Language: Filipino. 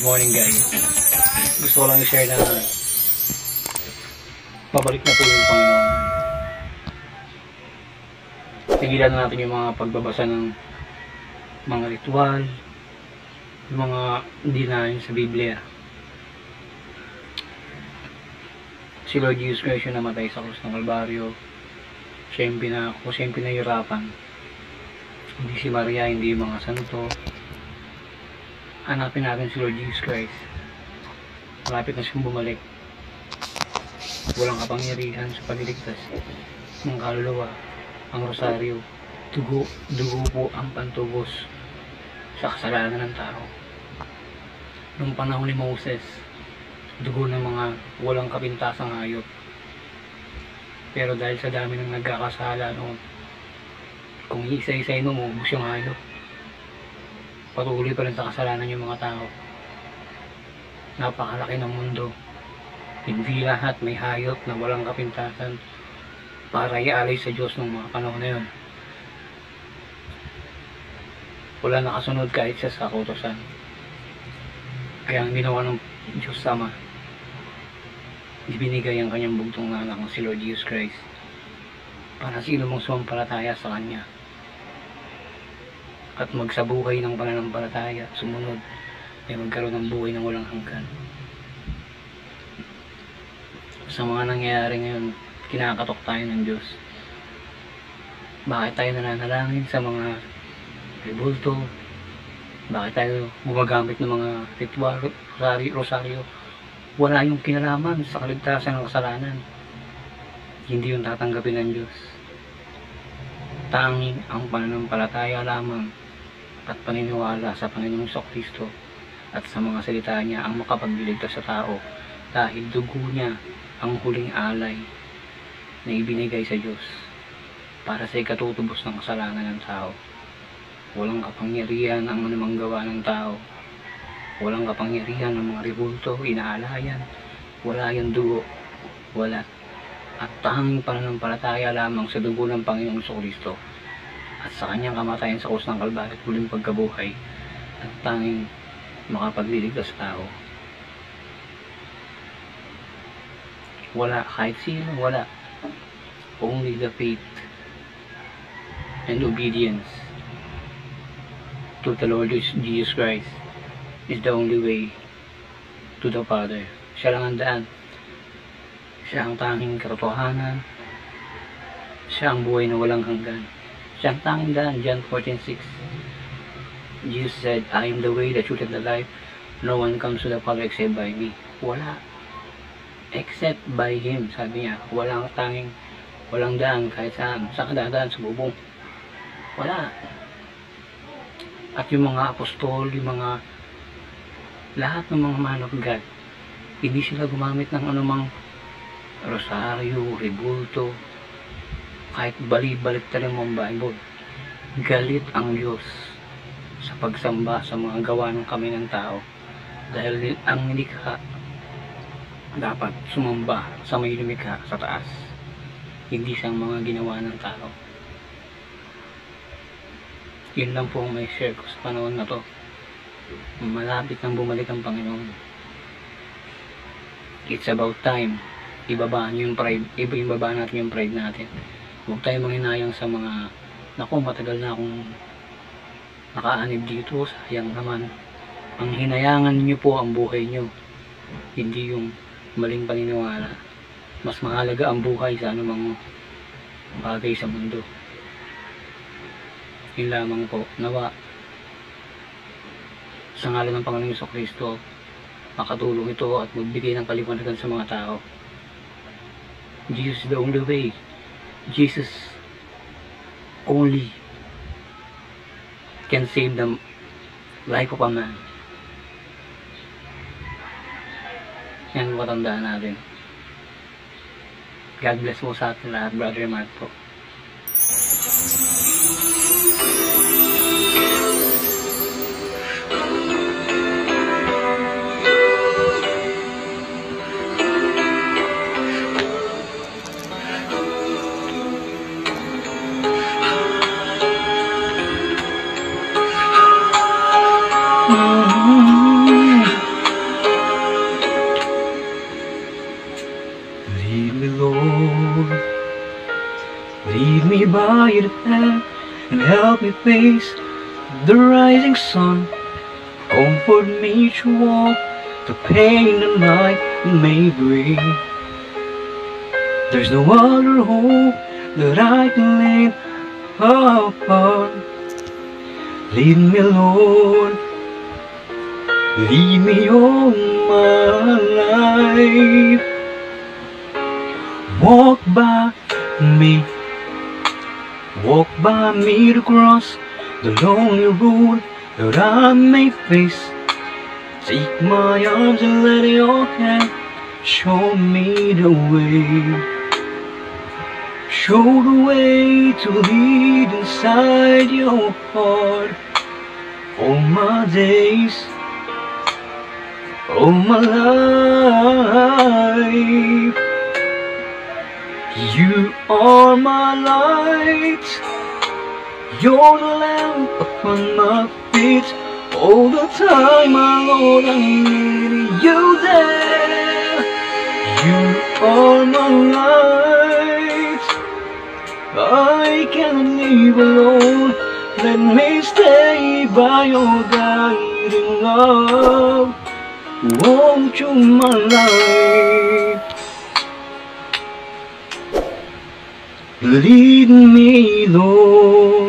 morning guys. Gusto ko lang i-share na pabalik na po yung Panginoon. Tigilan na natin yung mga pagbabasa ng mga ritual, yung mga dinahin sa Biblia. Si Lord Jesus Christ yung namatay sa krus ng Kalbaryo. Siya yung pinahirapan. Hindi si Maria, hindi yung mga santo. Hanapin natin si Lord Jesus Christ. Malapit na siyang bumalik. Walang kapangyarihan sa pagliligtas ng kaluluwa. Ang rosaryo, dugo po ang pantubos sa kasalanan ng tao. Noong panahon ni Moses, dugo ng mga walang kapintasang hayop. Pero dahil sa dami ng nagkakasala noon, kung isa-isayin mo, maubos yung hayop. Patuloy pa rin sa kasalanan yung mga tao. Napakalaki ng mundo. Hindi lahat may hayop na walang kapintasan para ialay sa Diyos ng mga panahon na yun. Wala nakasunod kahit siya sa kautusan. Kaya ang ginawa ng Diyos Ama, ibinigay ang kanyang bugtong na anak ng si Lord Jesus Christ para sino mong sumampalataya sa Kanya at magsabuhay ng pananampalataya, sumunod, ay magkaroon ng buhay ng walang hanggan. Sa mga nangyayari ngayon, kinakatok tayo ng Diyos. Bakit tayo nananalangin sa mga rebulto? Bakit tayo gumagamit ng mga ritual, rosaryo? Wala yung kinalaman sa kaligtasan ng kasalanan. Hindi yung tatanggapin ng Diyos. Tanging ang pananampalataya lamang at paniniwala sa Panginoong Kristo at sa mga salita niya ang makapagliligtas sa tao, dahil dugo niya ang huling alay na ibinigay sa Diyos para sa ikatutubos ng kasalanan ng tao. Walang kapangyarihan ang anumang gawa ng tao. Walang kapangyarihan ng mga rebulto, inaalayan. Wala yung dugo. Wala. At tanging pananampalataya lamang sa dugo ng Panginoong Kristo at sa kanyang kamatayan sa krus ng Kalbaryo at huling pagkabuhay at tanging makapagliligtas sa tao. Wala kahit sino, wala. Only the faith and obedience to the Lord Jesus Christ is the only way to the Father. Siya lang ang daan. Siya ang tanging katotohanan. Siya ang buhay na walang hanggan. Siya ang tanging daan. John 14:6. Jesus said, I am the way, the truth, and the life. No one comes to the Father except by me. Wala. Except by Him. Sabi niya, walang daan kahit saan. Saan ka dadaan? Sa bubong. Wala. At yung mga apostol, yung mga lahat ng mga man of God, hindi sila gumamit ng anumang rosaryo, rebulto, kahit bali-balik tayo ng Bible. Galit ang Diyos sa pagsamba sa mga gawa ng kami ng tao, dahil ang nilikha dapat sumamba sa may lumikha sa taas, hindi sa mga ginawa ng tao. Yun lang po ang may share ko sa panahon na to. Malapit nang bumalik ang Panginoon. It's about time. Ibaba natin yung pride natin. Huwag tayo manghinayang sa mga, naku, matagal na akong nakaanib dito, sayang naman. Ang hinayangan niyo po ang buhay niyo, hindi yung maling paniniwala. Mas mahalaga ang buhay sa anumang bagay sa mundo. Yun lamang po. Nawa sa ngalan ng Panginoong Kristo, makatulong ito at magbigay ng kaliwanagan sa mga tao. Jesus is the only way. Jesus only can save the life of a man. Yan po tandaan natin. God bless mo sa atin lahat, Brother Mark po. a hand and help me face the rising sun. Comfort me through all the pain the night may bring. There's no other hope that I can lean upon. Lead me, Lord, lead me all my life. Walk by me to cross the lonely road that I may face. Take my arms and let your hand show me the way. Show the way to lead inside your heart. All my days, all my life. You are my light. You're the lamp upon my feet. All the time, my Lord, I'm needing you there. You are my light. I can't leave alone. Let me stay by your guiding love. Won't you, my life? Lead me, Lord.